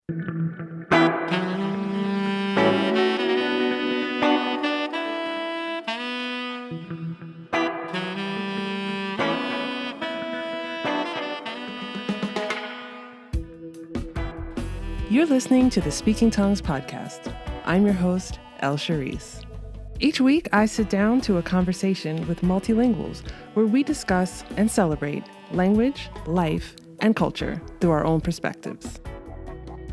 You're listening to the Speaking Tongues podcast. I'm your host, El Charisse. Each week, I sit down to a conversation with multilinguals where we discuss and celebrate language, life, and culture through our own perspectives.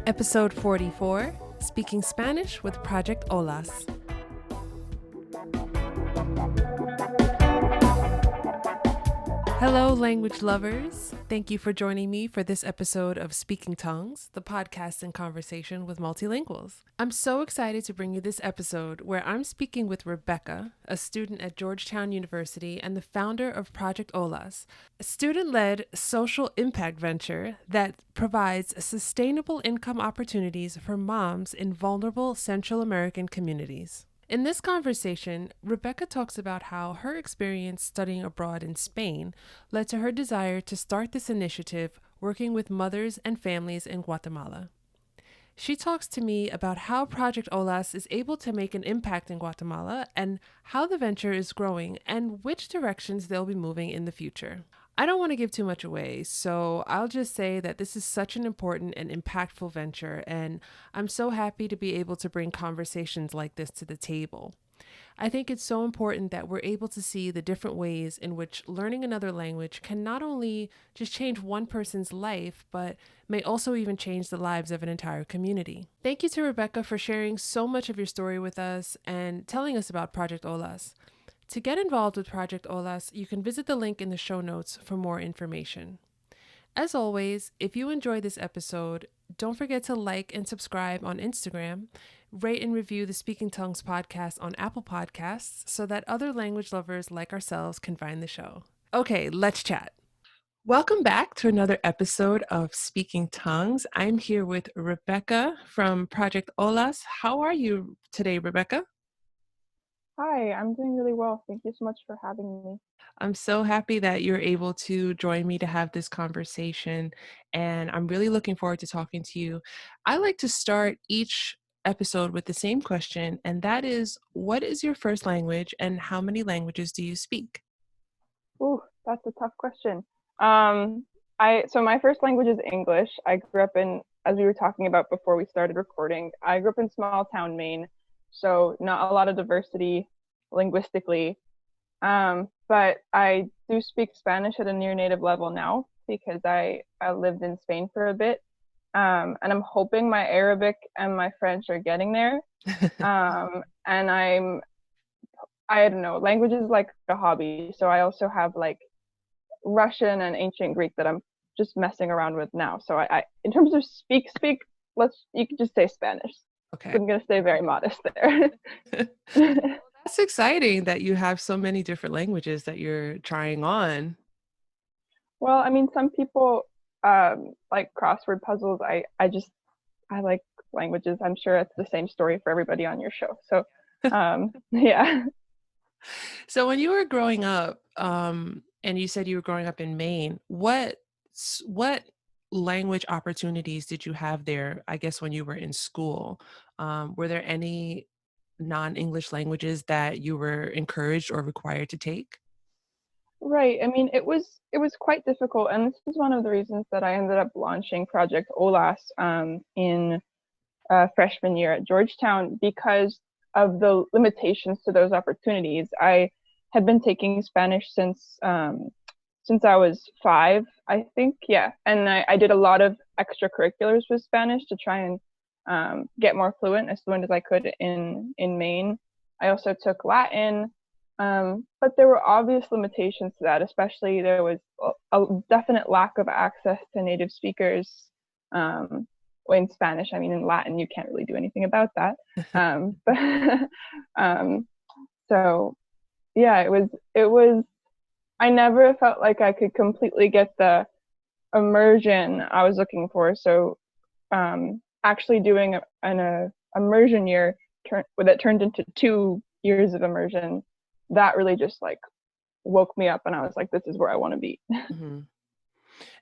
Episode 44, Speaking Spanish with Project Olas. Hello, language lovers. Thank you for joining me for this episode of Speaking Tongues, the podcast and conversation with multilinguals. I'm so excited to bring you this episode where I'm speaking with Rebecca, a student at Georgetown University and the founder of Project Olas, a student-led social impact venture that provides sustainable income opportunities for moms in vulnerable Central American communities. In this conversation, Rebecca talks about how her experience studying abroad in Spain led to her desire to start this initiative working with mothers and families in Guatemala. She talks to me about how Project Olas is able to make an impact in Guatemala and how the venture is growing and which directions they'll be moving in the future. I don't want to give too much away, so I'll just say that this is such an important and impactful venture, and I'm so happy to be able to bring conversations like this to the table. I think it's so important that we're able to see the different ways in which learning another language can not only just change one person's life, but may also even change the lives of an entire community. Thank you to Rebecca for sharing so much of your story with us and telling us about Project Olas. To get involved with Project Olas, you can visit the link in the show notes for more information. As always, if you enjoyed this episode, don't forget to like and subscribe on Instagram, rate and review the Speaking Tongues podcast on Apple Podcasts so that other language lovers like ourselves can find the show. Okay, let's chat. Welcome back to another episode of Speaking Tongues. I'm here with Rebecca from Project Olas. How are you today, Rebecca? Hi, I'm doing really well. Thank you so much for having me. I'm so happy that you're able to join me to have this conversation, and I'm really looking forward to talking to you. I like to start each episode with the same question, and that is, what is your first language and how many languages do you speak? Ooh, that's a tough question. So my first language is English. I grew up in, as we were talking about before we started recording, I grew up in small town Maine, so not a lot of diversity linguistically. But I do speak Spanish at a near native level now because I lived in Spain for a bit. And I'm hoping my Arabic and my French are getting there. And I don't know, language is like a hobby. So I also have like Russian and ancient Greek that I'm just messing around with now. So I in terms of speak, you could just say Spanish. Okay. So I'm gonna stay very modest there. That's exciting that you have so many different languages that you're trying on. Well, I mean, some people like crossword puzzles. I like languages. I'm sure it's the same story for everybody on your show. So yeah. So when you were growing up, and you said you were growing up in Maine, what language opportunities did you have there, I guess, when you were in school? Were there any non-English languages that you were encouraged or required to take? Right. I mean, it was quite difficult, and this is one of the reasons that I ended up launching Project Olas in freshman year at Georgetown because of the limitations to those opportunities. I had been taking Spanish since I was 5, I think. Yeah, and I did a lot of extracurriculars with Spanish to try and get more fluent, as fluent as I could in Maine. I also took Latin. But there were obvious limitations to that, especially there was a definite lack of access to native speakers in Spanish. I mean, in Latin, you can't really do anything about that. So yeah, it was, I never felt like I could completely get the immersion I was looking for. So actually doing an immersion year that turned into 2 years of immersion, that really just like woke me up, and I was like, this is where I want to be. Mm-hmm.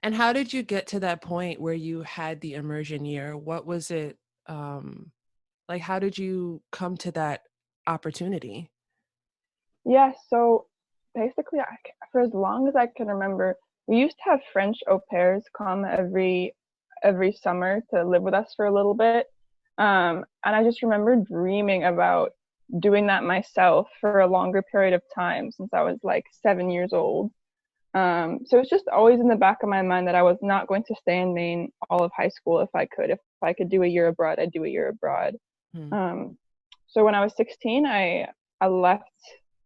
And how did you get to that point where you had the immersion year? What was it like how did you come to that opportunity? Yeah, so basically, for as long as I can remember, we used to have French au pairs come every summer to live with us for a little bit. And I just remember dreaming about doing that myself for a longer period of time since I was like 7 years old. So it's just always in the back of my mind that I was not going to stay in Maine all of high school if I could. If I could do a year abroad, I'd do a year abroad. Hmm. Um, so when I was 16, I left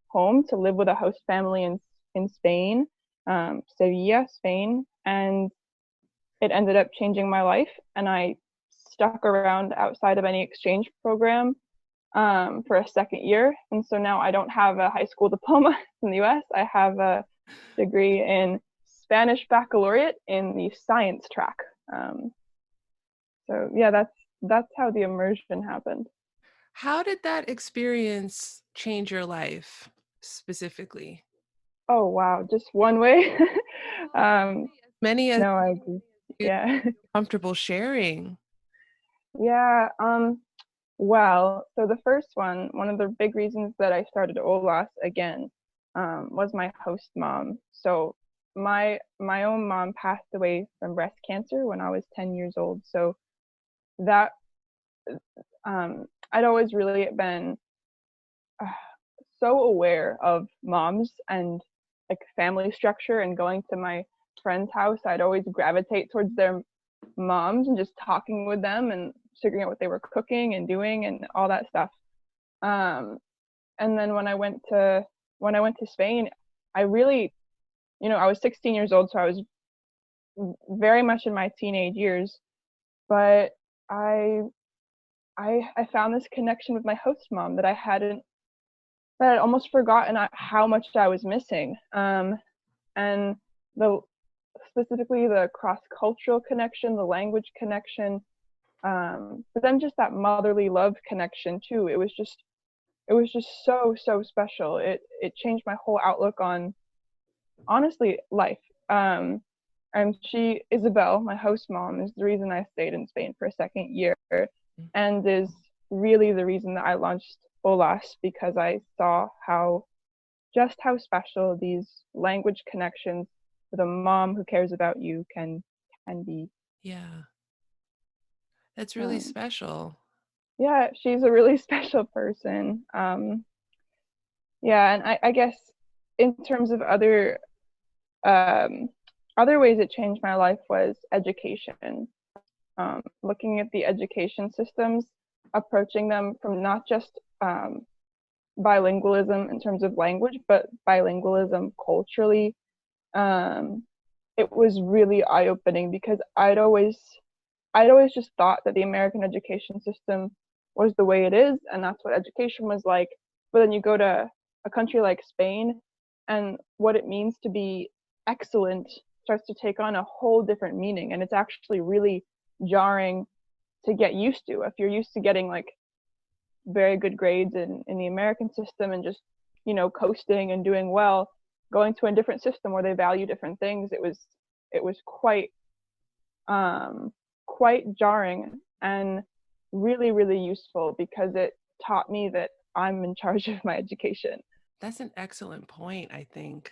home to live with a host family in Spain, Sevilla, Spain, and it ended up changing my life. And I stuck around outside of any exchange program for a second year. And so now I don't have a high school diploma in the US. I have a degree in Spanish baccalaureate in the science track. Um, so yeah, that's how the immersion happened. How did that experience change your life specifically? Oh wow, just one way. um, Many as no, I agree. you're Yeah. comfortable sharing. Yeah. Well, so the first one of the big reasons that I started Olas again, was my host mom. So my own mom passed away from breast cancer when I was 10 years old. So that I'd always really been uh, so aware of moms and like family structure, and going to my friend's house, I'd always gravitate towards their moms and just talking with them and figuring out what they were cooking and doing and all that stuff. Um, and then when I went to Spain, I really, I was 16 years old, so I was very much in my teenage years, but I I found this connection with my host mom that I'd almost forgotten how much I was missing. And the specifically the cross cultural connection, the language connection, but then just that motherly love connection too. It was just so special. It changed my whole outlook on honestly life. And she Isabel, my host mom, is the reason I stayed in Spain for a second year, and is really the reason that I launched Olas, because I saw how special these language connections with a mom who cares about you can be. Yeah, that's really Um, special. yeah, she's a really special person. Yeah, and I guess in terms of um, other ways it changed my life was education. Looking at the education systems, approaching them from not just bilingualism in terms of language, but bilingualism culturally. Um, it was really eye-opening because I'd always just thought that the American education system was the way it is, and that's what education was like. But then you go to a country like Spain, and what it means to be excellent starts to take on a whole different meaning, and it's actually really jarring to get used to. If you're used to getting like very good grades in the American system and just coasting and doing well, going to a different system where they value different things, it was um, quite jarring and really useful because it taught me that I'm in charge of my education. That's an excellent point, I think.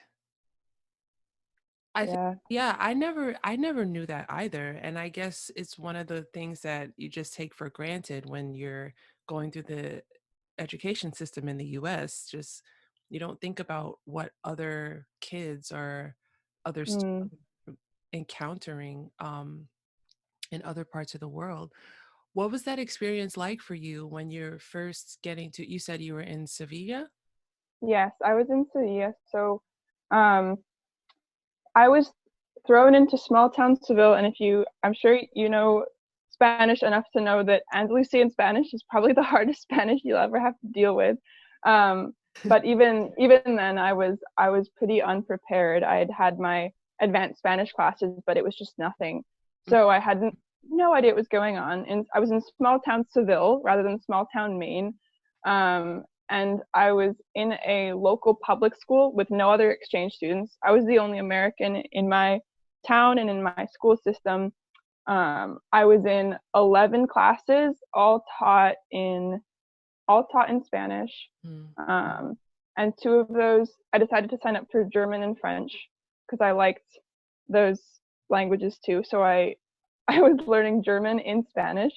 I think Yeah. yeah, I never knew that either. And I guess it's one of the things that you just take for granted when you're going through the education system in the US. Just you don't think about what other kids or other Mm. encountering in other parts of the world. What was that experience like for you when you're first getting to, you said you were in Sevilla? Yes, I was in Sevilla. So um, I was thrown into small town Seville, and I'm sure you know Spanish enough to know that Andalusian Spanish is probably the hardest Spanish you'll ever have to deal with. Um, but even then, I was pretty unprepared. I had my advanced Spanish classes, but it was just nothing. So I had no idea what was going on, and I was in small town Seville rather than small town Maine. And I was in a local public school with no other exchange students. I was the only American in my town and in my school system, I was in 11 classes, all taught in Spanish. Mm. And two of those, I decided to sign up for German and French because I liked those languages too. So I was learning German in Spanish.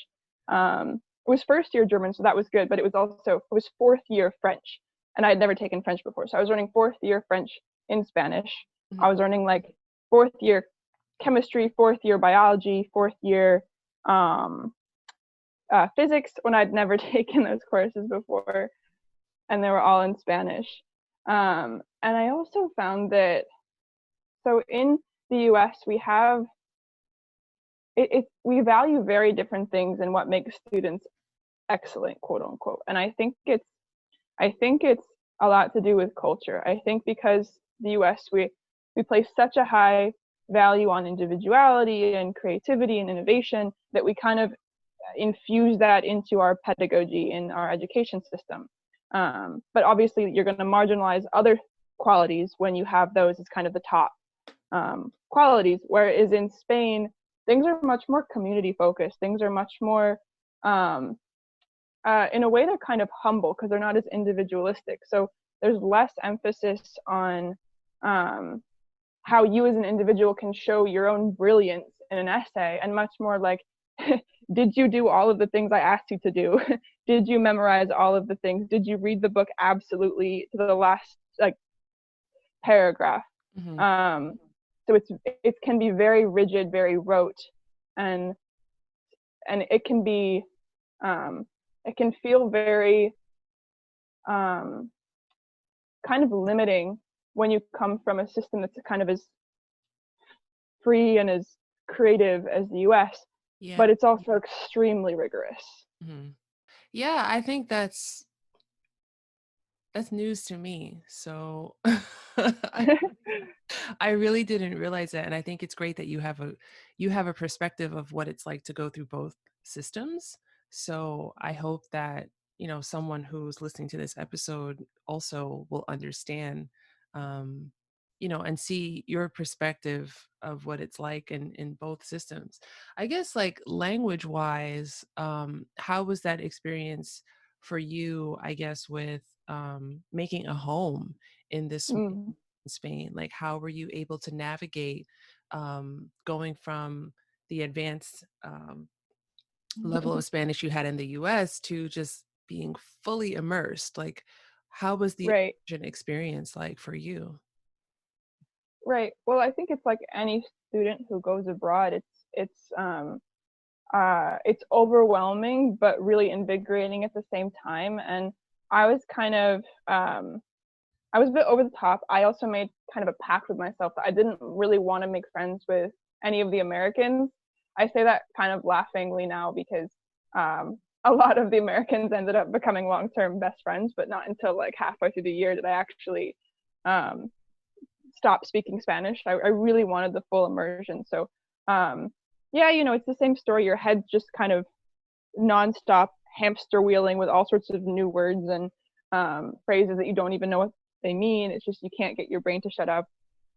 It was first year German, so that was good, but it was fourth year French, and I had never taken French before. So I was learning fourth year French in Spanish. Mhm. I was learning like fourth year chemistry, fourth year biology, fourth year physics when I'd never taken those courses before, and they were all in Spanish. And I also found that so in the U.S. we have we value very different things in what makes students excellent, quote unquote. And I think it's a lot to do with culture. I think because the U.S. we place such a high value on individuality and creativity and innovation that we kind of infuse that into our pedagogy in our education system. But obviously, you're going to marginalize other qualities when you have those as kind of the top qualities. Whereas in Spain, things are much more community focused. Things are much more, in a way, they're kind of humble because they're not as individualistic. So there's less emphasis on how you as an individual can show your own brilliance in an essay, and much more like, did you do all of the things I asked you to do? Did you memorize all of the things? Did you read the book absolutely to the last like paragraph? Mhm. So it can be very rigid, very rote, and it can be it can feel very kind of limiting when you come from a system that's kind of as free and as creative as the US, Yeah. but it's also extremely rigorous. Mhm. Yeah, I think that's news to me. So I really didn't realize that, and I think it's great that you have a perspective of what it's like to go through both systems. So I hope that, someone who's listening to this episode also will understand, um, and see your perspective of what it's like in both systems. I guess like language wise, how was that experience for you, I guess, with making a home in this Mm, Spain? Like, how were you able to navigate going from the advanced level of Spanish you had in the US to just being fully immersed? Like, how was the right. immersion experience like for you? Right. Well, I think it's like any student who goes abroad. It's overwhelming, but really invigorating at the same time. And I was kind of I was a bit over the top. I also made kind of a pact with myself that I didn't really want to make friends with any of the Americans. I say that kind of laughingly now because a lot of the Americans ended up becoming long-term best friends, but not until like halfway through the year did I actually um, stop speaking Spanish. I really wanted the full immersion. So, yeah, it's the same story. Your head's just kind of nonstop hamster wheeling with all sorts of new words and phrases that you don't even know what they mean. It's just you can't get your brain to shut up.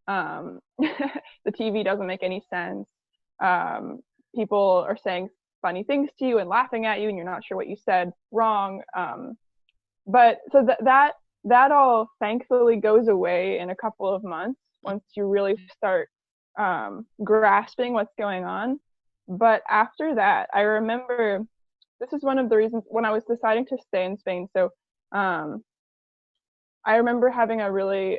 The TV doesn't make any sense. Um, People are saying funny things to you and laughing at you, and you're not sure what you said wrong. But so that all thankfully goes away in a couple of months once you really start grasping what's going on. But after that, I remember this is one of the reasons when I was deciding to stay in Spain. So um, I remember having a really,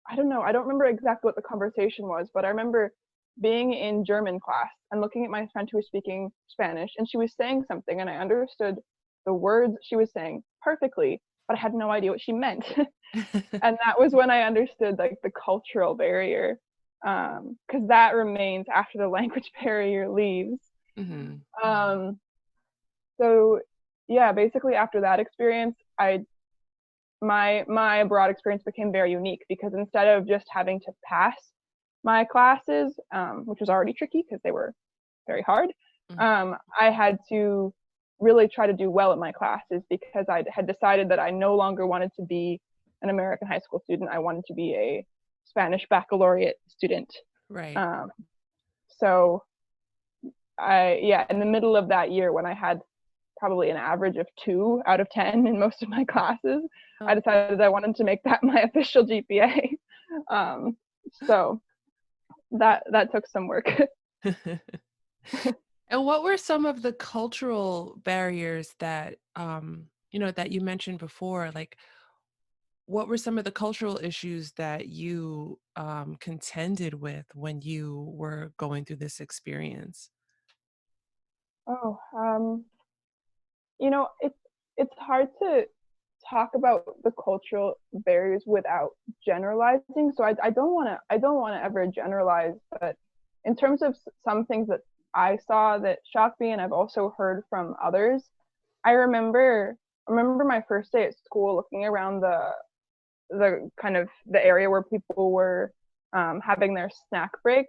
I don't know, I don't remember exactly what the conversation was, but I remember being in German class and looking at my friend who was speaking Spanish, and she was saying something, and I understood the words she was saying perfectly, but I had no idea what she meant. And that was when I understood like the cultural barrier, because that remains after the language barrier leaves. Hmm. Um, so yeah, basically after that experience, my abroad experience became very unique because instead of just having to pass my classes, which was already tricky because they were very hard, I had to really try to do well at my classes because I had decided that I no longer wanted to be an American high school student. I wanted to be a Spanish baccalaureate student. Right. Um, So yeah, in the middle of that year when I had probably an average of 2 out of 10 in most of my classes, I Oh. decided I wanted to make that my official GPA. Um, so that took some work. And what were some of the cultural barriers that that you mentioned before? Like what were some of the cultural issues that you contended with when you were going through this experience? Oh, it's hard to talk about the cultural barriers without generalizing. So I don't want to ever generalize, but in terms of some things that I saw that shocked me, and I've also heard from others, I remember my first day at school looking around the kind of the area where people were having their snack break,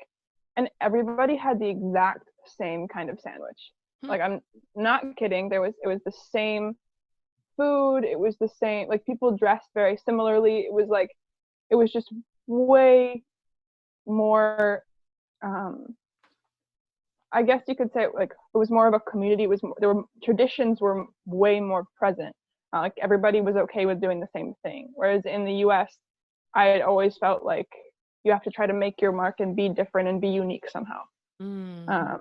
and everybody had the exact same kind of sandwich. Hmm. Like, I'm not kidding. It was the same food. It was the same. Like, people dressed very similarly. It was just way more. Um, I guess you could say, like, it was more of a community. It was there were traditions were way more present. Like, everybody was okay with doing the same thing. Whereas in the U.S., I had always felt like you have to try to make your mark and be different and be unique somehow. Mm. Um,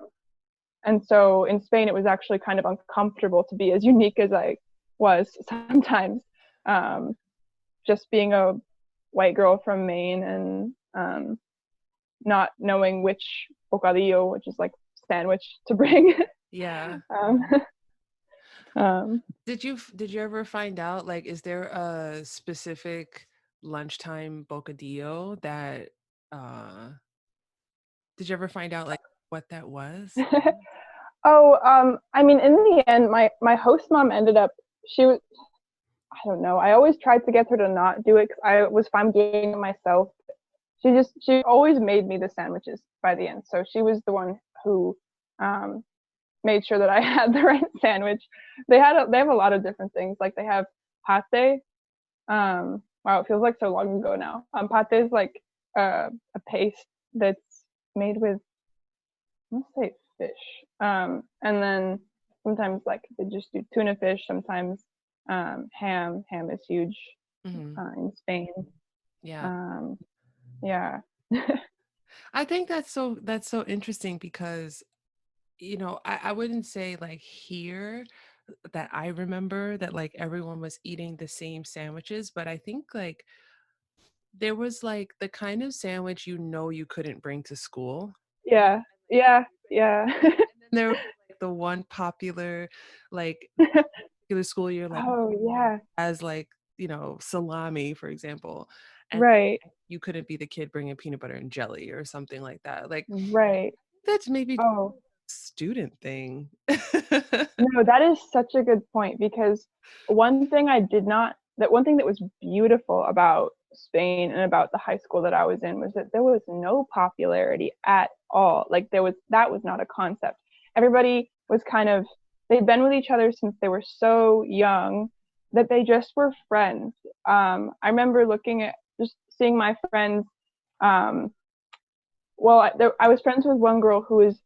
and so in Spain, it was actually kind of uncomfortable to be as unique as I was sometimes. Um, just being a white girl from Maine and not knowing which bocadillo, which is like sandwich, to bring. Yeah. um, um, Did you ever find out, like, is there a specific lunchtime bocadillo that uh did you ever find out like what that was? oh, I mean, in the end, my host mom ended up. She was. I don't know. I always tried to get her to not do it because I was fine doing it myself. She always made me the sandwiches by the end. So she was the one who um, made sure that I had the right sandwich. They have a lot of different things. Like, they have pate. Wow, it feels like so long ago now. Pate is like a paste that's made with, let's say, fish. And then sometimes, like, they just do tuna fish. Sometimes ham. Ham is huge Mhm. in Spain. Yeah. Um, yeah. I think that's so interesting because I wouldn't say like here that I remember that like everyone was eating the same sandwiches, but I think like there was like the kind of sandwich you couldn't bring to school. Yeah. Yeah. Yeah. And then there was like the one popular like particular school year like Oh, yeah. as like, salami, for example. And Right. you couldn't be the kid bringing peanut butter and jelly or something like that. Like Right. that's maybe Oh, student thing. no, that is such a good point, because one thing that was beautiful about Spain and about the high school that I was in was that there was no popularity at all. Like, that was not a concept. Everybody was kind of, they'd been with each other since they were so young that they just were friends. I remember looking at just seeing my friends. Um, I was friends with one girl who was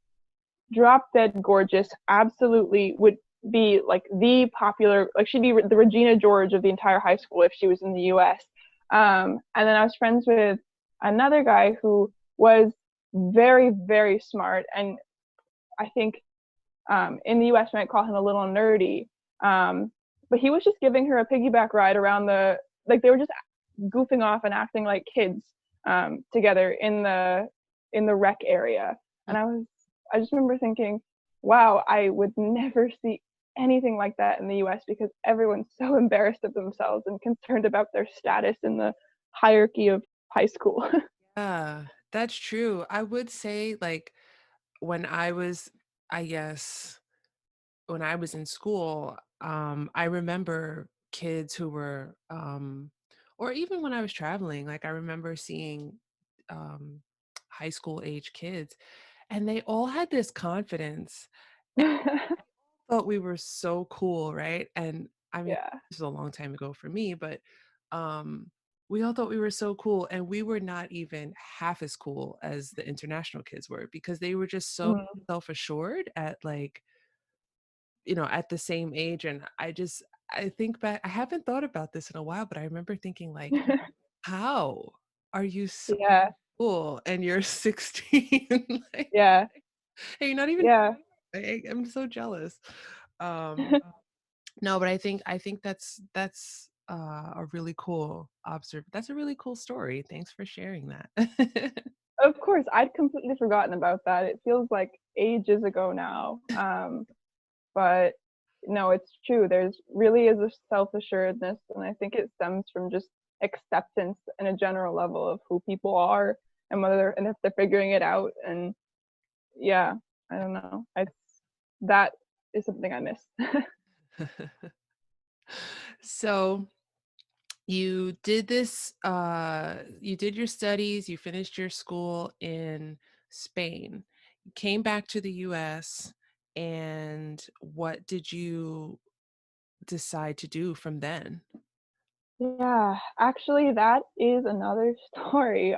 drop dead gorgeous, absolutely would be like the popular, like, she'd be the Regina George of the entire high school if she was in the US. And then I was friends with another guy who was very, very smart. And I think in the US, we might call him a little nerdy. But he was just giving her a piggyback ride around like, they were just goofing off and acting like kids together in the rec area. And I just remember thinking, wow, I would never see anything like that in the US, because everyone's so embarrassed of themselves and concerned about their status in the hierarchy of high school. Yeah, that's true. I would say like when I was, I guess, when I was in school, I remember kids who were, or even when I was traveling, like I remember seeing um, high school age kids, and they all had this confidence. Thought we were so cool, right? And I mean, Yeah. this is a long time ago for me, but um We all thought we were so cool, and we were not even half as cool as the international kids were because they were just so Mhm. self-assured at like, at the same age. And I think back, I haven't thought about this in a while, but I remember thinking like, how are you so Yeah, cool and you're 16? Like, yeah, hey, you're not even, yeah. I'm so jealous. Um, no, but I think that's a really cool that's a really cool story. Thanks for sharing that. Of course, I'd completely forgotten about that. It feels like ages ago now. But no, it's true. There's really is a self-assuredness, and I think it stems from just acceptance in a general level of who people are and and if they're figuring it out. And yeah, I don't know. It's that is something I miss. So you did your studies, you finished your school in Spain, you came back to the US, and what did you decide to do from then? Yeah, actually, that is another story.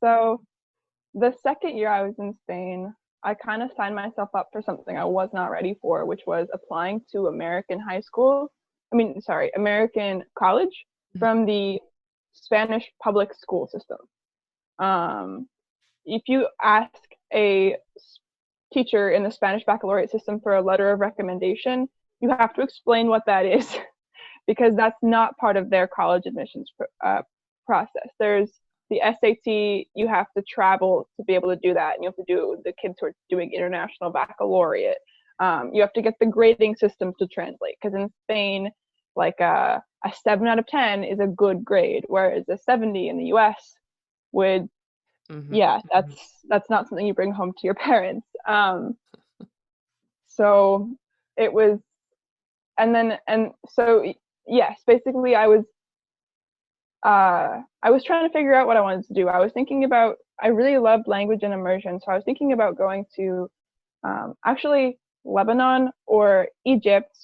So the second year I was in Spain, I kind of signed myself up for something I was not ready for, which was applying to American high school. I mean, sorry, American college from the Spanish public school system. Um, if you ask a teacher in the Spanish baccalaureate system for a letter of recommendation, you have to explain what that is because that's not part of their college admissions process. There's the SAT, you have to travel to be able to do that, and you have to do the kids who are doing international baccalaureate. You have to get the grading system to translate because in Spain, like a 7 out of 10 is a good grade, whereas a 70 in the US would, Mhm. yeah, that's not something you bring home to your parents. So it was, and so yes, basically I was trying to figure out what I wanted to do. I was thinking about, I really loved language and immersion, so I was thinking about going to actually Lebanon or Egypt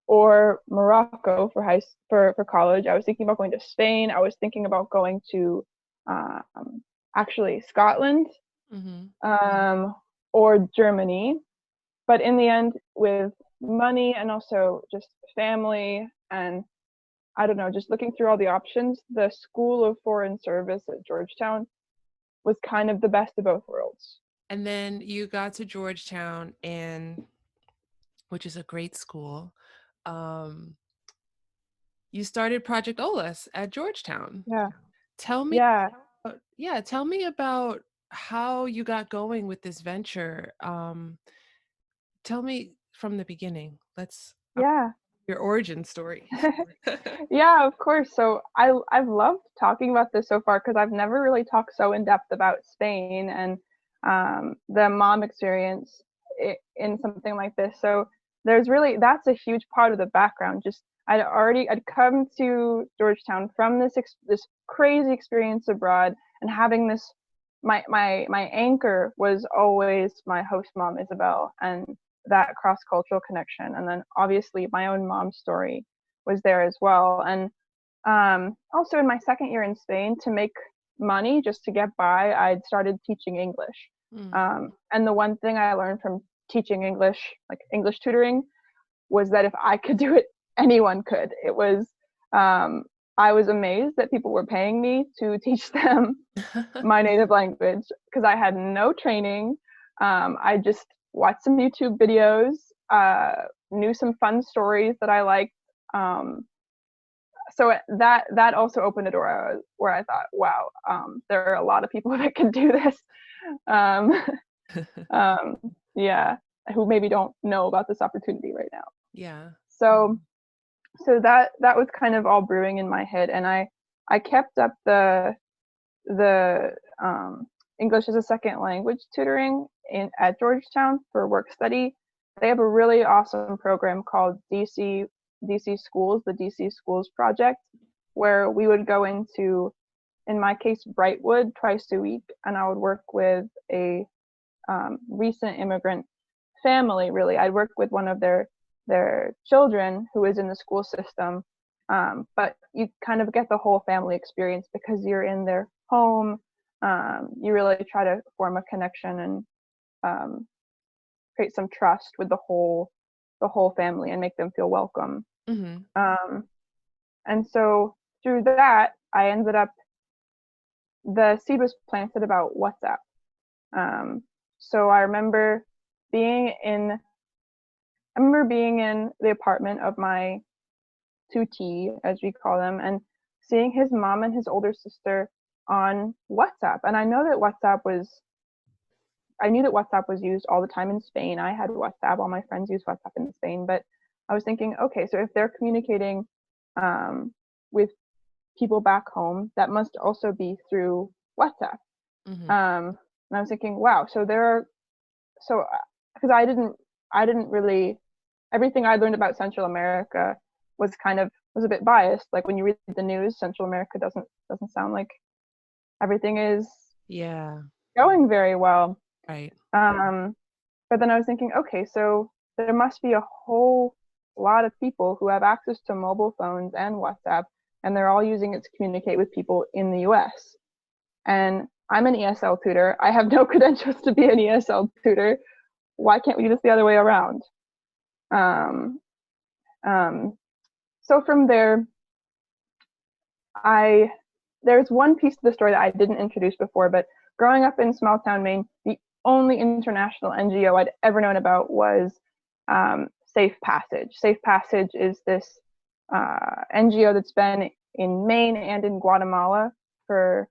or Morocco for for college. I was thinking about going to Spain. I was thinking about going to actually Scotland Mhm. um, or Germany. But in the end, with money and also just family and I don't know, just looking through all the options, the School of Foreign Service at Georgetown was kind of the best of both worlds. And then you got to Georgetown, and which is a great school. Um, you started Project Olas at Georgetown. Yeah. Tell me, Yeah. yeah, tell me about how you got going with this venture. Tell me from the beginning. Yeah. Your origin story. Yeah, of course. So I've loved talking about this so far because I've never really talked so in depth about Spain and the mom experience in something like this. So there's really that's a huge part of the background. Just I'd come to Georgetown from this crazy experience abroad and having this my anchor was always my host mom Isabel and that cross cultural connection and then obviously my own mom's story was there as well. And also in my second year in Spain, to make money just to get by, I'd started teaching English. Mm. And the one thing I learned from teaching English, like English tutoring, was that if I could do it, anyone could. It was, I was amazed that people were paying me to teach them my native language because I had no training. I just watched some YouTube videos, knew some fun stories that I liked. Um, so that also opened a door where I thought, wow, there are a lot of people that can do this. Um, um, yeah, who maybe don't know about this opportunity right now. Yeah. So that was kind of all brewing in my head, and I kept up the English as a second language tutoring in at Georgetown for work study. They have a really awesome program called DC Schools, the DC Schools Project, where we would go into, in my case, Brightwood twice a week, and I would work with a recent immigrant family. Really, I'd work with one of their children who is in the school system, But you kind of get the whole family experience because you're in their home. You really try to form a connection and um, create some trust with the whole family and make them feel welcome. Mm-hmm. Um, and so through that, I ended up the seed was planted about WhatsApp. Um, so I remember being in the apartment of my 2T, as we call them, and seeing his mom and his older sister on WhatsApp. And I knew that WhatsApp was used all the time in Spain. I had WhatsApp. All my friends use WhatsApp in Spain. But I was thinking, okay, so if they're communicating with people back home, that must also be through WhatsApp. Mm-hmm. And I was thinking, wow, so there are so because I didn't really everything I learned about Central America was a bit biased. Like when you read the news, Central America doesn't sound like everything is Yeah. going very well. Right. Um, but then I was thinking, okay, so there must be a whole lot of people who have access to mobile phones and WhatsApp, and they're all using it to communicate with people in the US. And I'm an ESL tutor. I have no credentials to be an ESL tutor. Why can't we do this the other way around? Um, um, so from there, I there's one piece of the story that I didn't introduce before, but growing up in small town Maine, the only international NGO I'd ever known about was Safe Passage. Safe Passage is this NGO that's been in Maine and in Guatemala for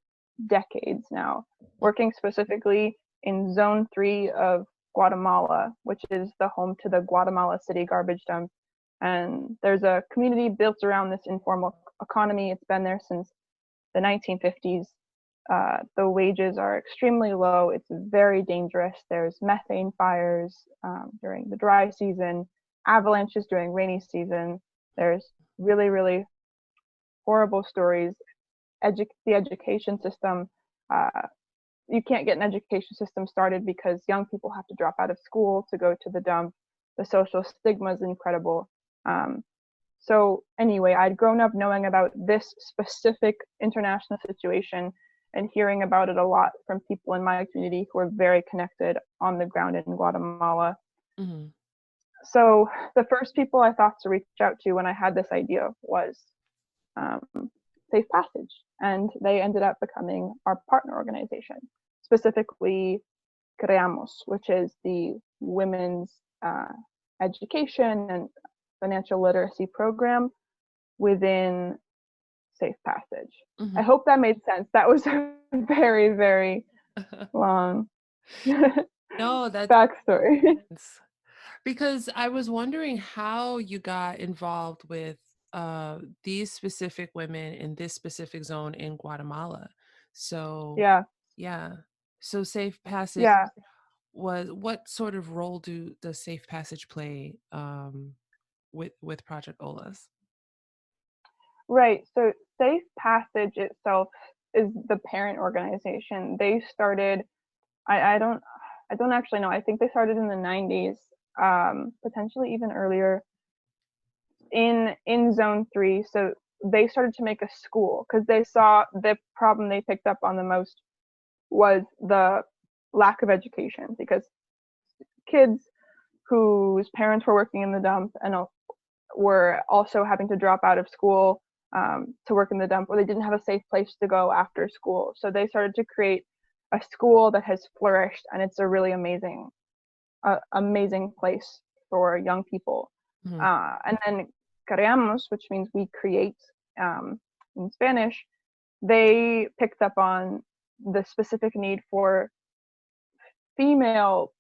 decades now, working specifically in Zone 3 of Guatemala, which is the home to the Guatemala City garbage dump. And there's a community built around this informal economy. It's been there since the 1950s. The wages are extremely low. It's very dangerous. There's methane fires during the dry season, avalanches during rainy season. There's really, really horrible stories. The education system, you can't get an education system started because young people have to drop out of school to go to the dump. The social stigma is incredible. Um, so anyway, I'd grown up knowing about this specific international situation and hearing about it a lot from people in my community who are very connected on the ground in Guatemala. Mm-hmm. So the first people I thought to reach out to when I had this idea was um, Safe Passage, and they ended up becoming our partner organization, specifically Creamos, which is the women's education and financial literacy program within Safe Passage. Mm-hmm. I hope that made sense. That was a very, very long No, that's backstory. because I was wondering how you got involved with these specific women in this specific zone in Guatemala. So, Yeah, yeah. So Safe Passage yeah, was what sort of role does Safe Passage play with Project Olas? right. So Safe Passage itself is the parent organization. They started. I don't. I don't actually know. I think they started in the 90s, potentially even earlier in Zone 3. So they started to make a school because they saw the problem they picked up on the most was the lack of education, because kids whose parents were working in the dump and were also having to drop out of school to work in the dump, or they didn't have a safe place to go after school. So they started to create a school that has flourished, and it's a really amazing place for young people. Mm-hmm. And then creamos, which means we create in Spanish, they picked up on the specific need for female,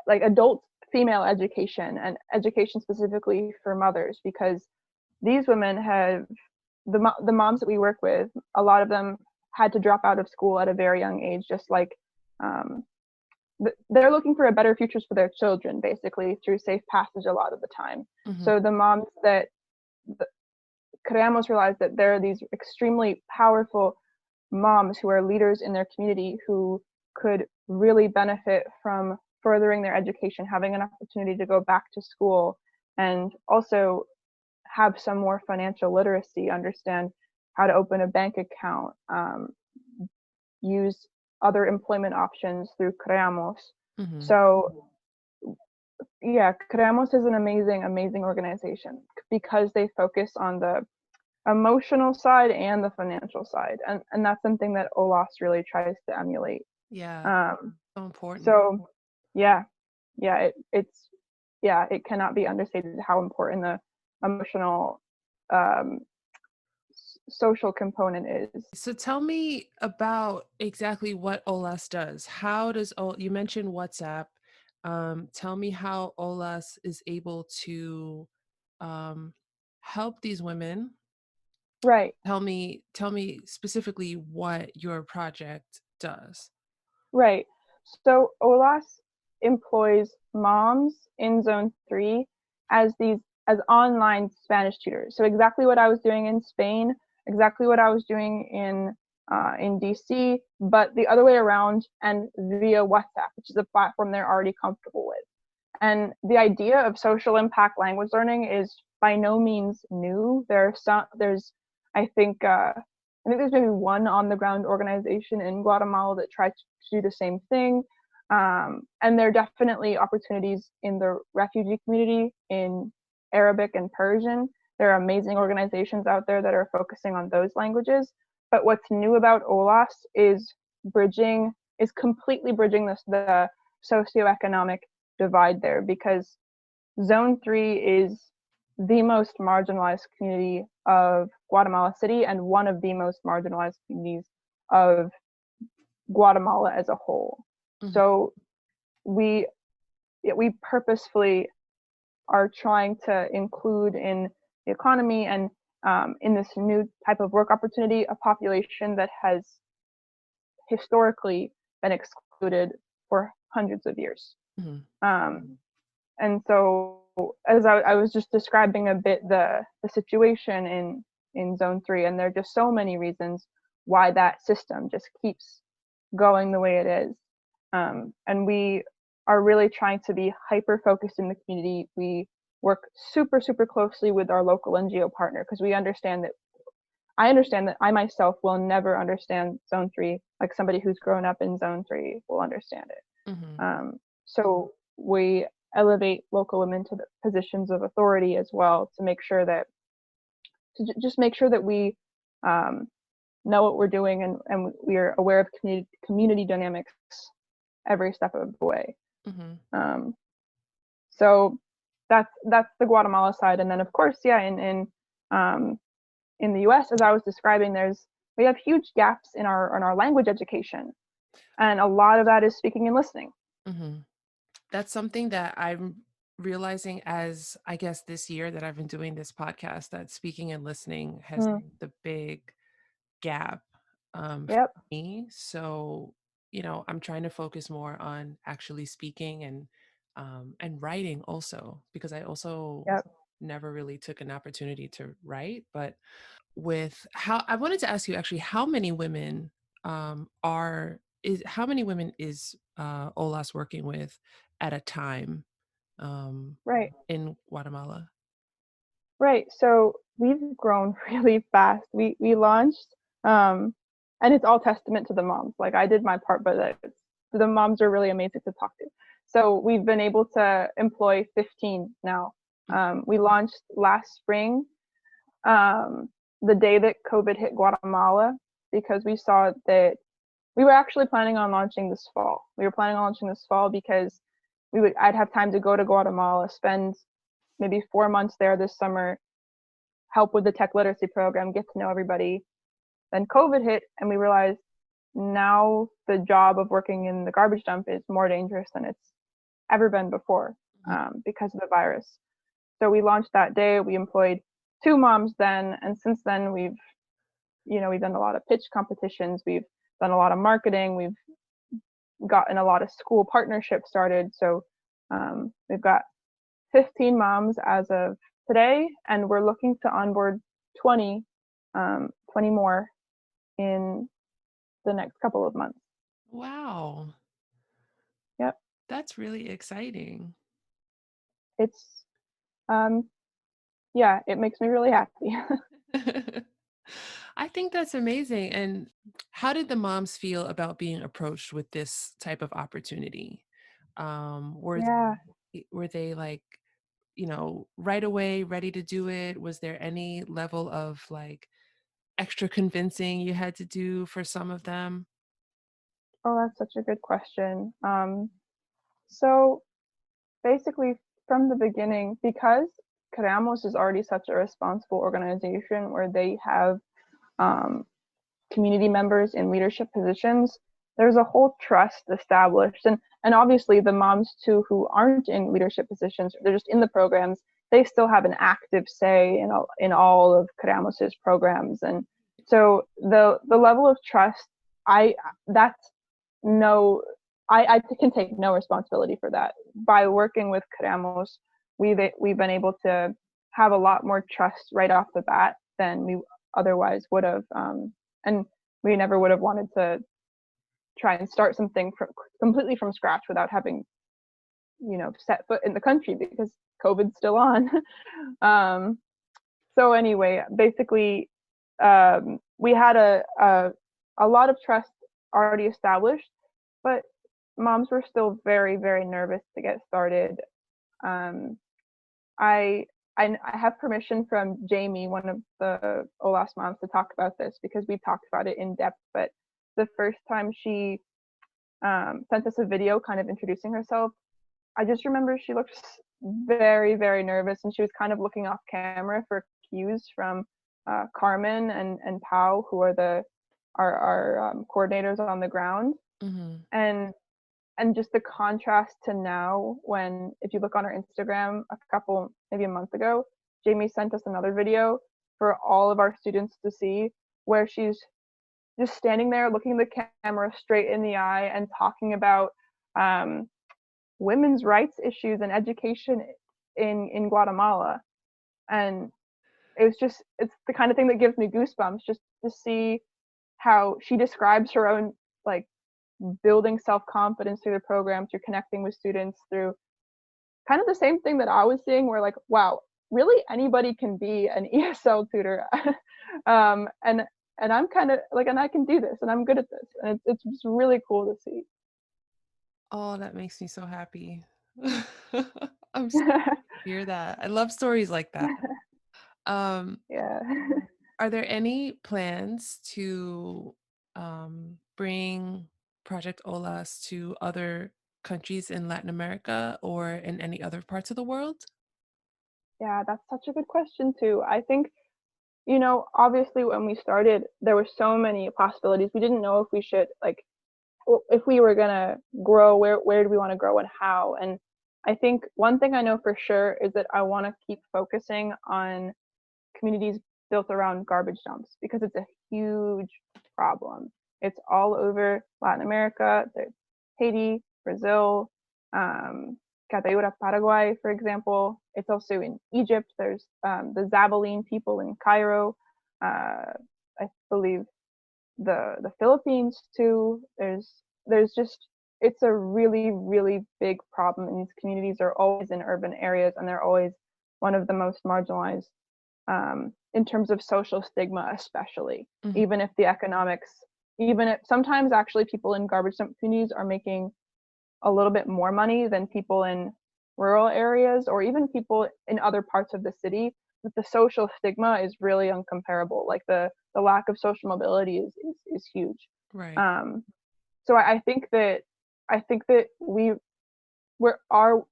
like adult female education, and education specifically for mothers, because these women have the moms that we work with, a lot of them had to drop out of school at a very young age, just like um, they're looking for a better futures for their children, basically through Safe Passage a lot of the time. Mm-hmm. So the moms that the, Creamos realized that there are these extremely powerful moms who are leaders in their community who could really benefit from furthering their education, having an opportunity to go back to school, and also have some more financial literacy, understand how to open a bank account, use other employment options through Creamos. Mm-hmm. So yeah, Creamos is an amazing, amazing organization because they focus on the emotional side and the financial side, and that's something that Olas really tries to emulate. Yeah, Um, so important. so yeah, it's yeah, it cannot be understated how important the emotional um, social component is. So tell me about exactly what Olas does. How does you mentioned WhatsApp? Tell me how Olas is able to um, help these women. Right. Tell me specifically what your project does. Right. So OLAS employs moms in Zone 3 as online Spanish tutors. So exactly what I was doing in Spain, exactly what I was doing in DC, but the other way around and via WhatsApp, which is a platform they're already comfortable with. And the idea of social impact language learning is by no means new. I think there's maybe one on the ground organization in Guatemala that tries to do the same thing. And there are definitely opportunities in the refugee community in Arabic and Persian. There are amazing organizations out there that are focusing on those languages. But what's new about OLAS is completely bridging the socioeconomic divide there, because Zone 3 is the most marginalized community of Guatemala City and one of the most marginalized communities of Guatemala as a whole. Mhm. So we we purposefully are trying to include in the economy and in this new type of work opportunity a population that has historically been excluded for hundreds of years. Mhm. And so as I was just describing a bit the situation in Zone 3, and there are just so many reasons why that system just keeps going the way it is. And we are really trying to be hyper focused in the community. We work super, super closely with our local NGO partner because we understand that I understand that I myself will never understand Zone 3 like somebody who's grown up in Zone 3 will understand it. Mhm. So we elevate local women to the positions of authority as well to make sure that just make sure that we um, know what we're doing, and we are aware of community dynamics every step of the way. Mhm. Um, so that's the Guatemala side, and then of course, yeah, um, in the U.S., as I was describing, we have huge gaps in our language education, and a lot of that is speaking and listening. Mhm. That's something that I'm realizing as I guess this year that I've been doing this podcast, that speaking and listening has Mm, been the big gap for yep, me. So, I'm trying to focus more on actually speaking and writing also, because I also yep. never really took an opportunity to write. But with how I wanted to ask you actually, how many women is Olas working with at a time um, Right. in Guatemala? Right. So we've grown really fast. We launched, um, and it's all testament to the moms. Like I did my part, but the moms are really amazing to talk to. So we've been able to employ 15 now. We launched last spring, um, the day that COVID hit Guatemala, because we saw that we were actually planning on launching this fall. We were planning on launching this fall because I'd have time to go to Guatemala, spend maybe 4 months there this summer, help with the tech literacy program, get to know everybody. Then COVID hit, and we realized now the job of working in the garbage dump is more dangerous than it's ever been before, Mhm. because of the virus. So we launched that day. We employed 2 moms then, and since then we've done a lot of pitch competitions. We've done a lot of marketing. We've gotten a lot of school partnerships started. So we've got 15 moms as of today, and we're looking to onboard 20, 20 more in the next couple of months. Wow, Yep, that's really exciting. it's um, yeah, it makes me really happy. I think that's amazing. And how did the moms feel about being approached with this type of opportunity? Um, were Yeah. were they like, right away ready to do it? Was there any level of like extra convincing you had to do for some of them? Oh, that's such a good question. So basically, from the beginning, because Creamos is already such a responsible organization where they have um, community members in leadership positions, there's a whole trust established. And obviously, the moms too who aren't in leadership positions, they're just in the programs. They still have an active say in all of Creamos's programs, and so the level of trust, I that's no, I can take no responsibility for that. By working with Creamos, we've been able to have a lot more trust right off the bat than we otherwise would have, and we never would have wanted to try and start something completely from scratch without having set foot in the country because COVID's still on. um, so anyway, basically, we had a lot of trust already established, but moms were still very, very nervous to get started. Um, I, I have permission from Jamie, one of the Olas moms, to talk about this because we talked about it in depth. But the first time she sent us a video kind of introducing herself, I just remember she looked very, very nervous, and she was kind of looking off camera for cues from Carmen and Pau, who are our coordinators on the ground. Hmm. And just the contrast to now, when if you look on her Instagram a couple, maybe a month ago, Jamie sent us another video for all of our students to see, where she's just standing there looking the camera straight in the eye and talking about um, women's rights issues and education in Guatemala. And it's the kind of thing that gives me goosebumps just to see how she describes her own, like, building self-confidence through the program, through connecting with students, through kind of the same thing that I was seeing, where like, wow, really anybody can be an ESL tutor. And I'm kind of like, and I can do this and I'm good at this. And it's just really cool to see. Oh, that makes me so happy. I'm so happy to hear that. I love stories like that. Um, Yeah. are there any plans to bring Project Olas to other countries in Latin America or in any other parts of the world? Yeah, that's such a good question too. I think, obviously when we started, there were so many possibilities. We didn't know if we should, like, if we were gonna grow, where do we want to grow and how. And I think one thing I know for sure is that I want to keep focusing on communities built around garbage dumps because it's a huge problem. It's all over Latin America. There's Haiti, Brazil, um, Catayura, Paraguay, for example. It's also in Egypt. There's the Zabaline people in Cairo. I believe the Philippines too. There's just, it's a really, really big problem, and these communities are always in urban areas, and they're always one of the most marginalized, in terms of social stigma, especially. Mhm. Even if the economics, even if sometimes actually people in garbage dump communities are making a little bit more money than people in rural areas or even people in other parts of the city, but the social stigma is really uncomparable. Like the lack of social mobility is huge. Right. Um, so I think that we're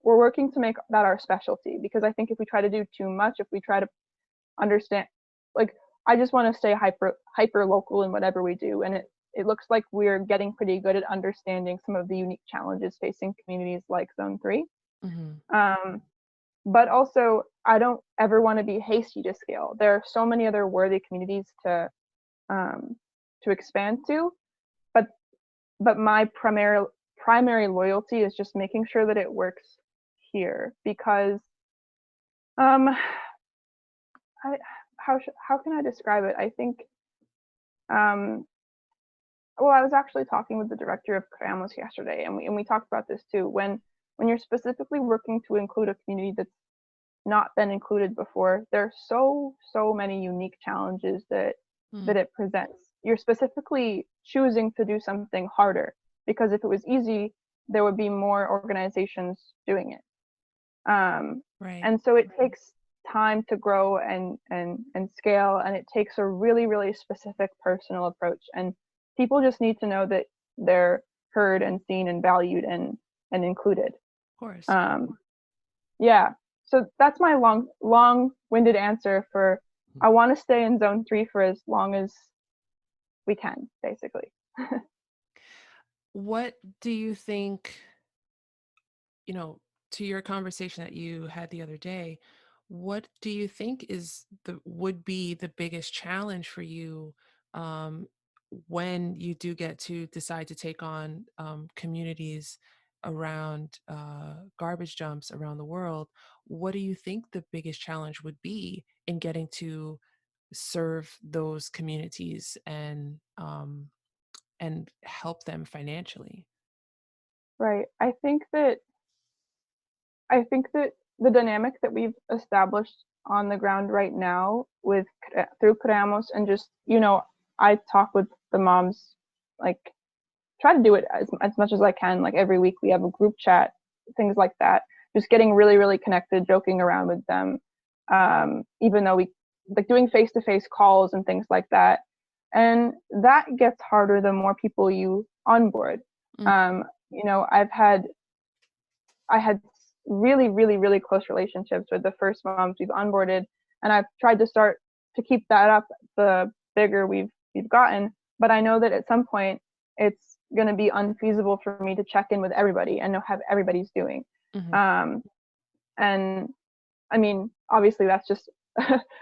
working to make that our specialty, because I think if we try to do too much, if we try to understand, like, I just want to stay hyper local in whatever we do, and it looks like we're getting pretty good at understanding some of the unique challenges facing communities like Zone 3. Mhm. Um, but also, I don't ever want to be hasty to scale. There are so many other worthy communities um, to expand to, but my primary loyalty is just making sure that it works here, because um, I, how can I describe it? I think, um, well, I was actually talking with the director of Creamos yesterday, and we talked about this too. When you're specifically working to include a community that's not been included before. There are so many unique challenges that Mm, it presents. You're specifically choosing to do something harder because if it was easy, there would be more organizations doing it. Um, right. and so it takes time to grow and scale, and it takes a really specific personal approach. And people just need to know that they're heard and seen and valued and included. Of course. Um, yeah. So that's my long-winded answer for I want to stay in zone 3 for as long as we can, basically. What do you think, you know, to your conversation that you had the other day, what do you think is the would be the biggest challenge for you um, when you do get to decide to take on communities around garbage dumps around the world? What do you think the biggest challenge would be in getting to serve those communities and help them financially? Right. I think that the dynamic that we've established on the ground right now with through Creamos and just, I talk with the moms, like try to do it as much as I can. Like every week we have a group chat, things like that. Just getting really connected, joking around with them. Even though we like doing face to face calls and things like that. And that gets harder the more people you onboard. Mm, Um, I had really close relationships with the first moms we've onboarded, and I've tried to start to keep that up the bigger we've gotten. But I know that at some point it's going to be unfeasible for me to check in with everybody and know how everybody's doing. mhm. Um, and I mean, obviously that's just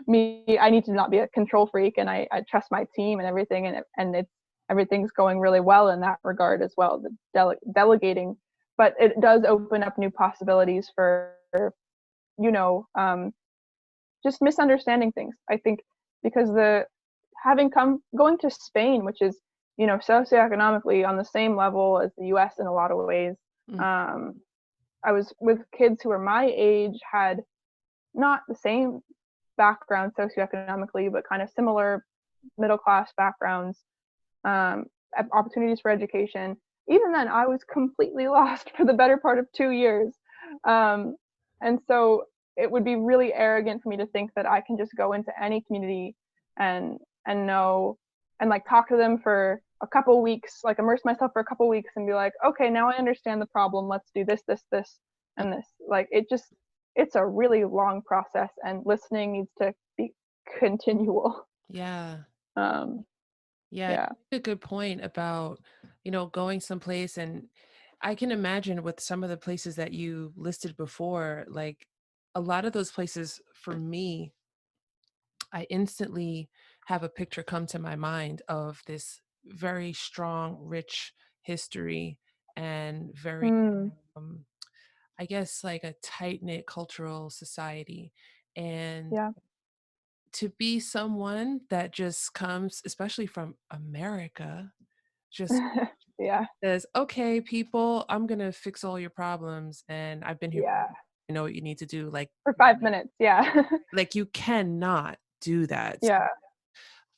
me. I need to not be a control freak, and I trust my team and everything, and it's everything's going really well in that regard as well. The delegating, but it does open up new possibilities for you know um, just misunderstanding things. I think because the having come going to Spain, which is socioeconomically on the same level as the U.S. in a lot of ways. Mm, Um, I was with kids who were my age, had not the same background socioeconomically, but kind of similar middle class backgrounds, um, opportunities for education. Even then, I was completely lost for the better part of 2 years. Um, and so it would be really arrogant for me to think that I can just go into any community and know and like talk to them for a couple weeks, like immerse myself for a couple weeks and be like, okay, now I understand the problem. Let's do this, mm. and this. Like it's a really long process, and listening needs to be continual. Yeah. Um, Yeah, yeah, you make a good point about, going someplace. And I can imagine with some of the places that you listed before, like a lot of those places for me, I instantly have a picture come to my mind of this very strong, rich history and very, mm, um, I guess, like a tight knit cultural society. And yeah. to be someone that just comes, especially from America, just Yeah, says, "Okay, people, I'm gonna fix all your problems, and I've been here. yeah. I know what you need to do." For 5 minutes, yeah. Like you cannot do that. Yeah,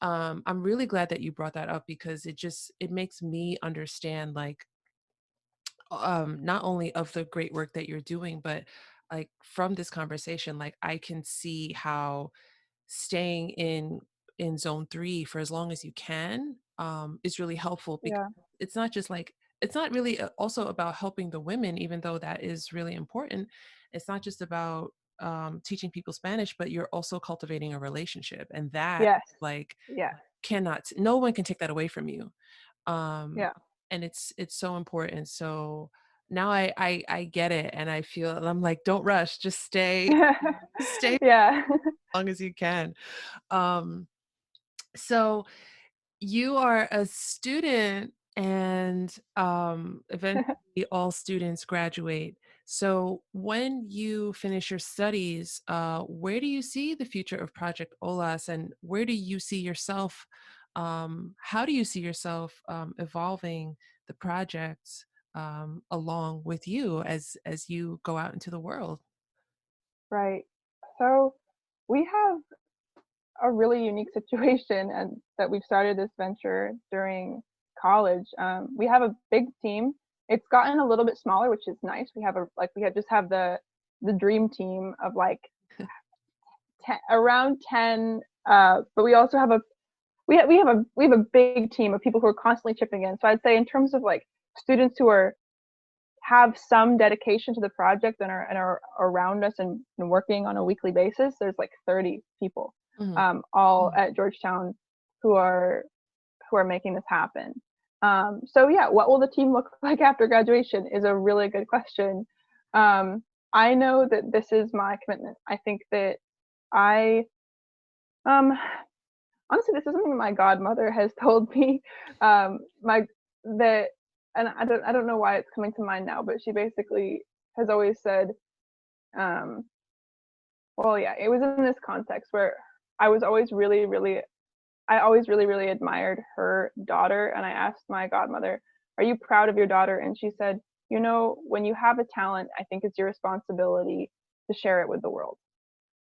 I'm really glad that you brought that up because it makes me understand, like, not only of the great work that you're doing, but like from this conversation, like I can see how staying in zone 3 for as long as you can is really helpful because yeah, it's not just like it's not really also about helping the women, even though that is really important. It's not just about teaching people Spanish, but you're also cultivating a relationship, and that, yes, like, yeah, no one can take that away from you. um yeah. and it's so important. So now I get it, and I feel, and I'm like, don't rush, just stay as Yeah. long as you can. um so you are a student, and eventually all students graduate. So when you finish your studies, where do you see the future of Project Olas, and where do you see yourself? How do you see yourself evolving the project along with you as you go out into the world? Right. So we have a really unique situation, and that we've started this venture during college. We have a big team. It's gotten a little bit smaller, which is nice. We just have the dream team of like around 10. But we also have a big team of people who are constantly chipping in. So I'd say in terms of like students who are have some dedication to the project and are around us and working on a weekly basis, there's like 30 people, Mhm. all at Georgetown, who are making this happen. So yeah, what will the team look like after graduation is a really good question. I know that this is my commitment. I think that I um honestly, this is something my godmother has told me. My that and I don't know why it's coming to mind now, but she basically has always said, um, well, yeah, it was in this context where I was always really, really, I always really, really admired her daughter, and I asked my godmother, "Are you proud of your daughter?" And she said, when you have a talent, I think it's your responsibility to share it with the world.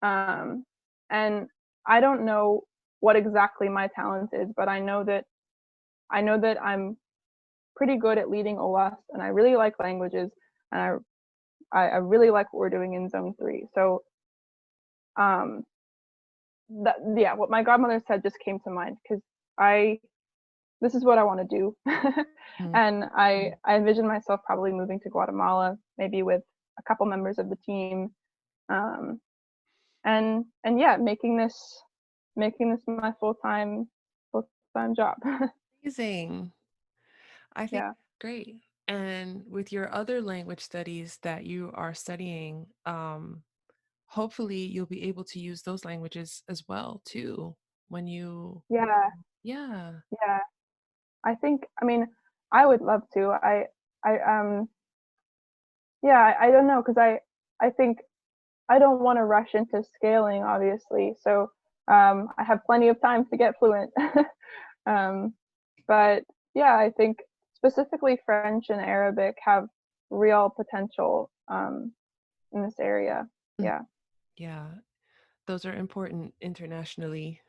Um, and I don't know what exactly my talent is, but I know that I'm pretty good at leading Olas, and I really like languages, and I really like what we're doing in Zone 3. So um, yeah, what my godmother said just came to mind because I this is what I want to do, Mhm. and I envision myself probably moving to Guatemala, maybe with a couple members of the team, um, and yeah, making this my full time job. Amazing. I think Yeah. great. And with your other language studies that you are studying, hopefully you'll be able to use those languages as well too when you, Yeah. yeah. Yeah. I mean, I would love to. I yeah, I don't know because I think I don't want to rush into scaling, obviously. So I have plenty of time to get fluent. um, but yeah, I think specifically French and Arabic have real potential in this area. Mm. Yeah. Yeah, those are important internationally.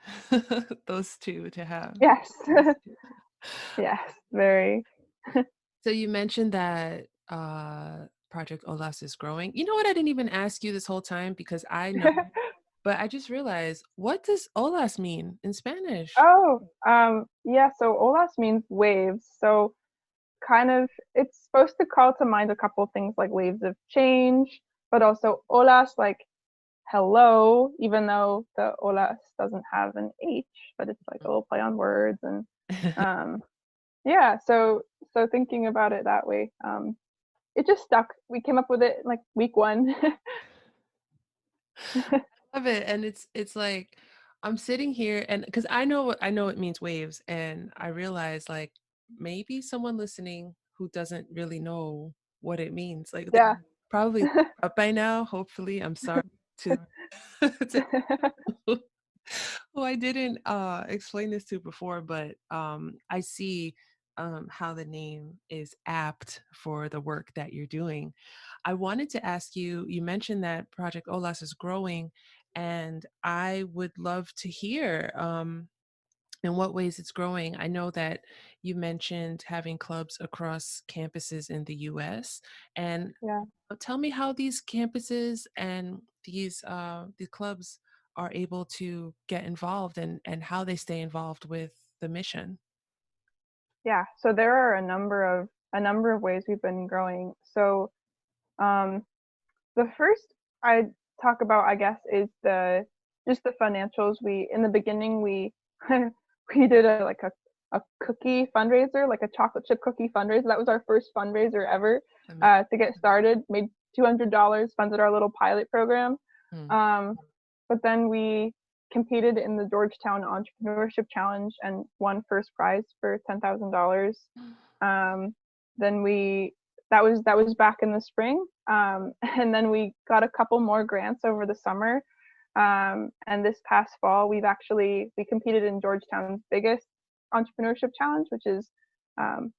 Those two to have. Yes. Those two. Yes. Very. So you mentioned that Project Olas is growing. You know what? I didn't even ask you this whole time because I know, but I just realized, what does Olas mean in Spanish? Oh, yeah. So olas means waves. So kind of, it's supposed to call to mind a couple of things like waves of change, but also olas, like hello, even though the olas doesn't have an H, but it's like a little play on words. And um, yeah, so thinking about it that way, it just stuck. We came up with it in like week one. Love it. And it's like I'm sitting here and because I know it means waves, and I realize like maybe someone listening who doesn't really know what it means, like they Yeah. probably up by now, hopefully. I'm sorry to to who I didn't explain this to before, but I see how the name is apt for the work that you're doing. I wanted to ask you, you mentioned that Project Olas is growing, and I would love to hear in what ways it's growing. I know that you mentioned having clubs across campuses in the US, and Yeah. tell me how these campuses and these clubs are able to get involved, and how they stay involved with the mission. Yeah. So there are a number of ways we've been growing. So um, the first I'd talk about, I guess, is the just the financials. We in the beginning we did a cookie fundraiser, like a chocolate chip cookie fundraiser. That was our first fundraiser ever I mean, to get started. Made $200, funded our little pilot program. hmm. Um, but then we competed in the Georgetown Entrepreneurship Challenge and won first prize for $10,000. Um, then we that was back in the spring, and then we got a couple more grants over the summer. And this past fall, we competed in Georgetown's biggest entrepreneurship challenge, which is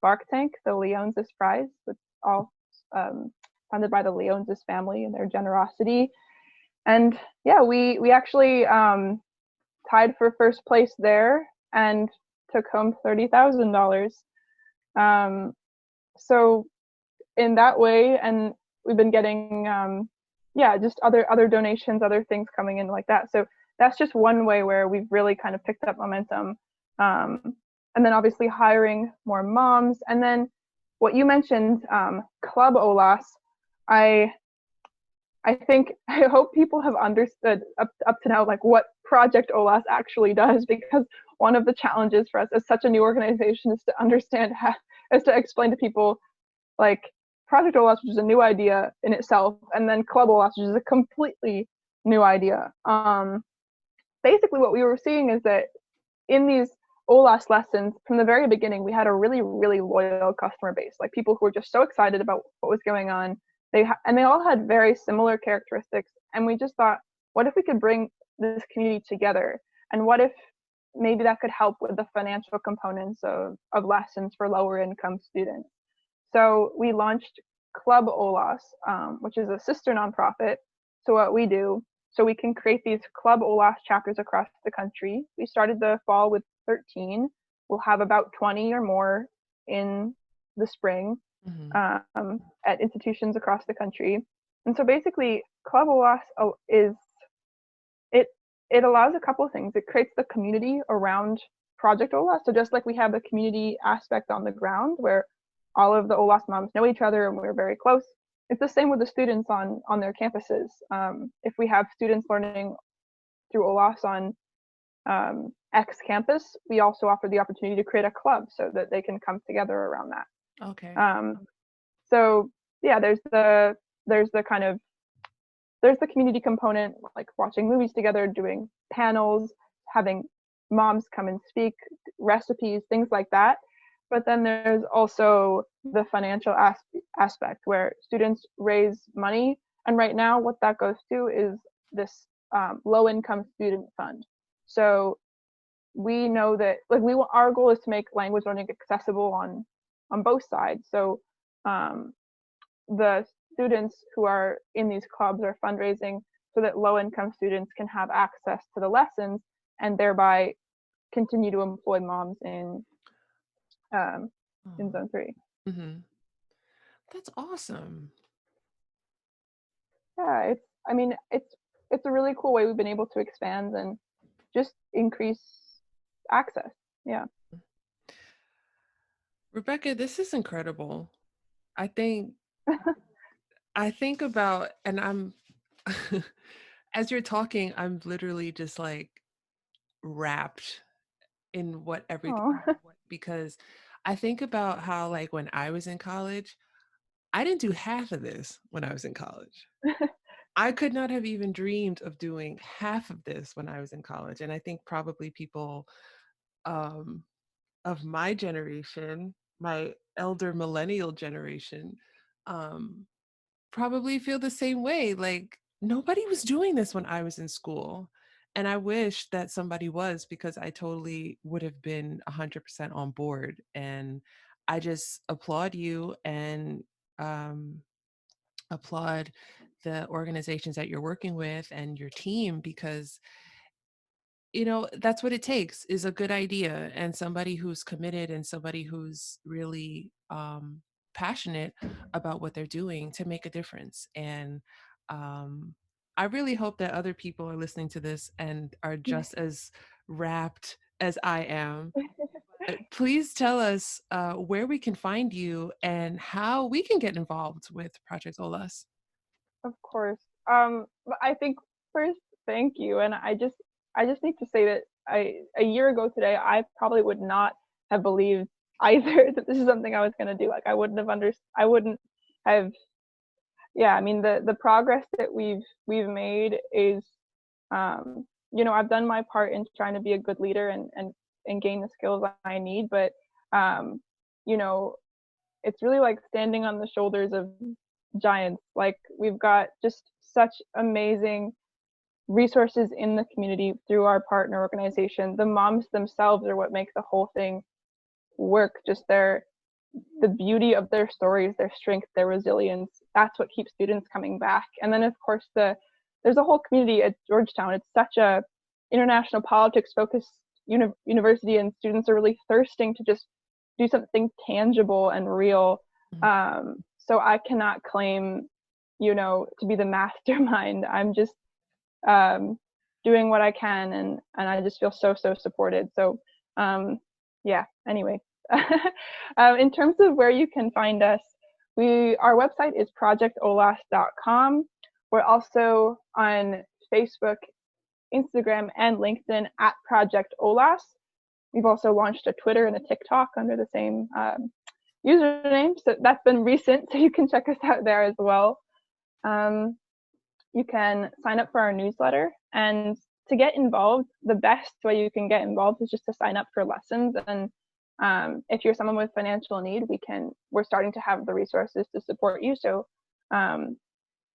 Bark Tank, the Leonsis Prize, which all um, funded by the Leonsis family and their generosity. And yeah, we actually tied for first place there and took home $30,000. Um, so in that way, and we've been getting yeah, just other donations, other things coming in like that. So that's just one way where we've really kind of picked up momentum. Um, and then obviously hiring more moms, and then what you mentioned, Club Olas. I I think I hope people have understood up to now like what Project Olas actually does, because one of the challenges for us as such a new organization is to understand how, is to explain to people like Project Olas, which is a new idea in itself, and then Club Olas, which is a completely new idea. Basically, what we were seeing is that in these Olas lessons, from the very beginning, we had a really, really loyal customer base, like people who were just so excited about what was going on. And they all had very similar characteristics. And we just thought, what if we could bring this community together? And what if maybe that could help with the financial components of lessons for lower income students? So we launched Club Olas, which is a sister nonprofit. So what we do, so we can create these Club Olas chapters across the country. We started the fall with 13. We'll have about 20 or more in the spring, Mm-hmm. at institutions across the country. And so basically, Club Olas is it it allows a couple of things. It creates the community around Project Olas. So just like we have the community aspect on the ground where all of the Olas moms know each other and we're very close, it's the same with the students on their campuses. If we have students learning through Olas on X campus, we also offer the opportunity to create a club so that they can come together around that. Okay. So yeah, there's the kind of there's the community component, like watching movies together, doing panels, having moms come and speak, recipes, things like that. But then there's also the financial aspect where students raise money. And right now, what that goes to is this low income student fund. So we know that like our goal is to make language learning accessible on both sides. So um, the students who are in these clubs are fundraising so that low income students can have access to the lessons and thereby continue to employ moms um, in Oh. zone 3. Mm-hmm. That's awesome. Yeah, I mean it's a really cool way we've been able to expand and just increase access. Yeah. Rebecca, this is incredible. I think I think about, and I'm, as you're talking, I'm literally just like wrapped in what everything, Oh. because I think about how, like, when I was in college, I didn't do half of this when I was in college. I could not have even dreamed of doing half of this when I was in college. And I think probably people um, of my generation, my elder millennial generation, um, probably feel the same way. Like, nobody was doing this when I was in school. And I wish that somebody was, because I totally would have been 100% on board. And I just applaud you and um, applaud the organizations that you're working with and your team, because that's what it takes, is a good idea and somebody who's committed and somebody who's really passionate about what they're doing to make a difference. And um, I really hope that other people are listening to this and are just as wrapped as I am. Please tell us where we can find you and how we can get involved with Project Olas. Of course. But I think first, thank you. And I just need to say that a year ago today, I probably would not have believed either that this is something I was going to do. Like I wouldn't have, yeah, I mean, the progress that we've made is, I've done my part in trying to be a good leader and gain the skills I need. But, um, you know, it's really like standing on the shoulders of giants. Like we've got just such amazing resources in the community through our partner organization. The moms themselves are what make the whole thing work. Just the beauty of their stories, their strength, their resilience. That's what keeps students coming back. And then of course there's a whole community at Georgetown. It's such a international politics focused university, and students are really thirsting to just do something tangible and real. So I cannot claim, to be the mastermind. I'm just doing what I can, and I just feel so supported. So yeah. Anyway, in terms of where you can find us, our website is projectolas.com. We're also on Facebook, Instagram, and LinkedIn at Project Olas. We've also launched a Twitter and a TikTok under the same username. So that's been recent, so you can check us out there as well. You can sign up for our newsletter, and to get involved, the best way you can get involved is just to sign up for lessons. And if you're someone with financial need, we're starting to have the resources to support you. So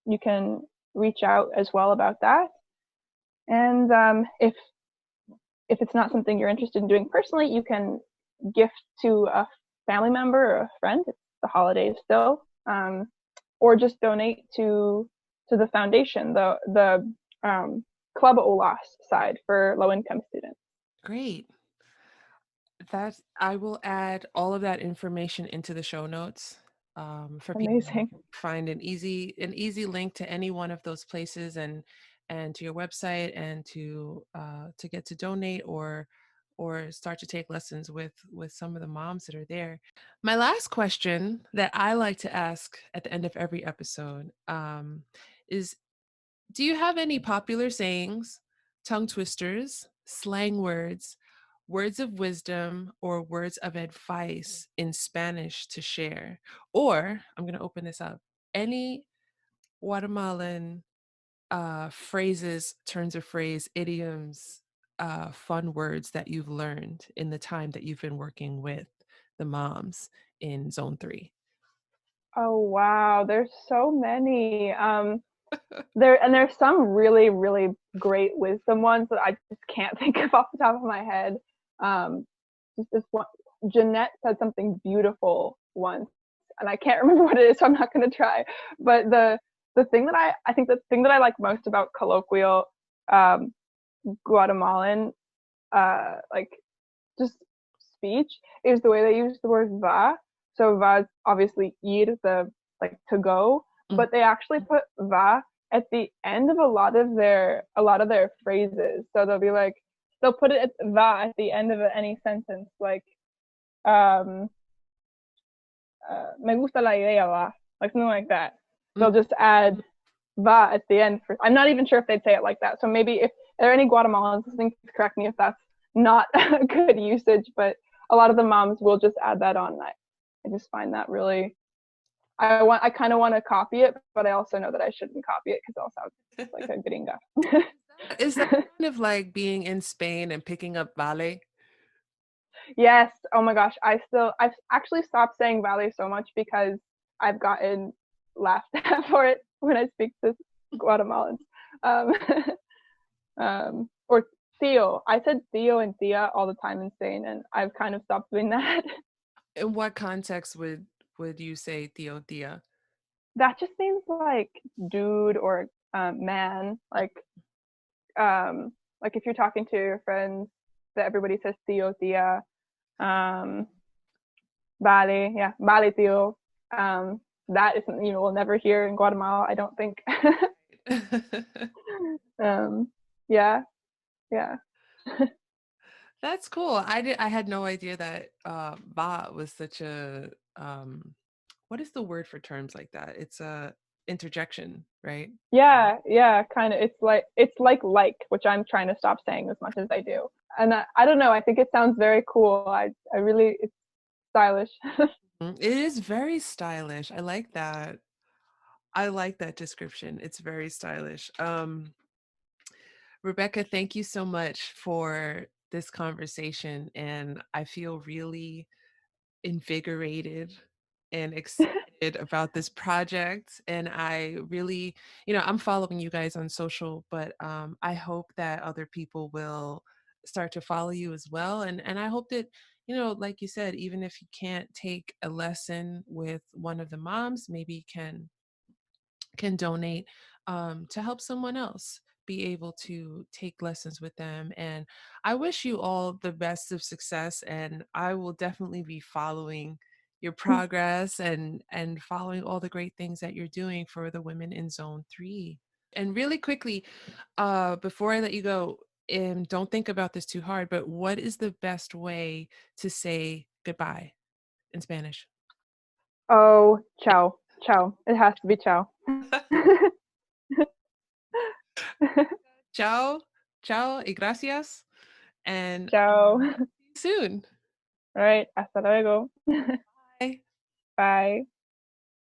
you can reach out as well about that. And if it's not something you're interested in doing personally, you can gift to a family member or a friend. It's the holidays still, or just donate to the foundation, the Club Olas side for low-income students. Great. I will add all of that information into the show notes for people Amazing. to find an easy link to any one of those places, and to your website, and to get to donate or start to take lessons with some of the moms that are there. My last question that I like to ask at the end of every episode is, do you have any popular sayings, tongue twisters, slang words, words of wisdom, or words of advice in Spanish to share? Or I'm going to open this up. Any Guatemalan phrases, turns of phrase, idioms, fun words that you've learned in the time that you've been working with the moms in Zone 3? Oh wow, there's so many. There's some really really great wisdom ones that I just can't think of off the top of my head. Just this one, Jeanette said something beautiful once, and I can't remember what it is, so I'm not going to try. But the thing that I think the thing that I like most about colloquial Guatemalan like just speech is the way they use the word va. So va is obviously ir, the like to go, but they actually put va at the end of a lot of their phrases. So they'll put it at va at the end of any sentence, like me gusta la idea va, like something like that. They'll just add va at the end. I'm not even sure if they'd say it like that. So maybe if there are any Guatemalans listening, please correct me if that's not a good usage, but a lot of the moms will just add that on. I just find that really, I kind of want to copy it, but I also know that I shouldn't copy it because I'll sound like a gringa. Is that kind of like being in Spain and picking up vale? Yes. Oh my gosh. I've actually stopped saying vale so much because I've gotten laughed at for it when I speak to Guatemalans. Or Theo. I said Theo and Thea all the time in Spain, and I've kind of stopped doing that. In what context would you say Theo Tia? That just means like dude or man. Like if you're talking to your friends, that everybody says Theo Thea. Vale, yeah, vale Theo. That is something you will never hear in Guatemala, I don't think. um, yeah, yeah. That's cool. I had no idea that ba was such a what is the word for terms like that? It's a interjection, right? Yeah, kind of. It's like, which I'm trying to stop saying as much as I do. And I don't know. I think it sounds very cool. I really, it's stylish. It is very stylish. I like that. I like that description. It's very stylish. Rebecca, thank you so much for this conversation, and I feel really invigorated and excited about this project. And I really, I'm following you guys on social, but I hope that other people will start to follow you as well. And I hope that, like you said, even if you can't take a lesson with one of the moms, maybe can donate to help someone else be able to take lessons with them. And I wish you all the best of success. And I will definitely be following your progress and following all the great things that you're doing for the women in Zone 3. And really quickly, before I let you go, and don't think about this too hard, but what is the best way to say goodbye in Spanish? Oh, ciao, ciao. It has to be ciao. Ciao, ciao, y gracias. And Ciao. see you soon. All right, hasta luego. Bye. Bye.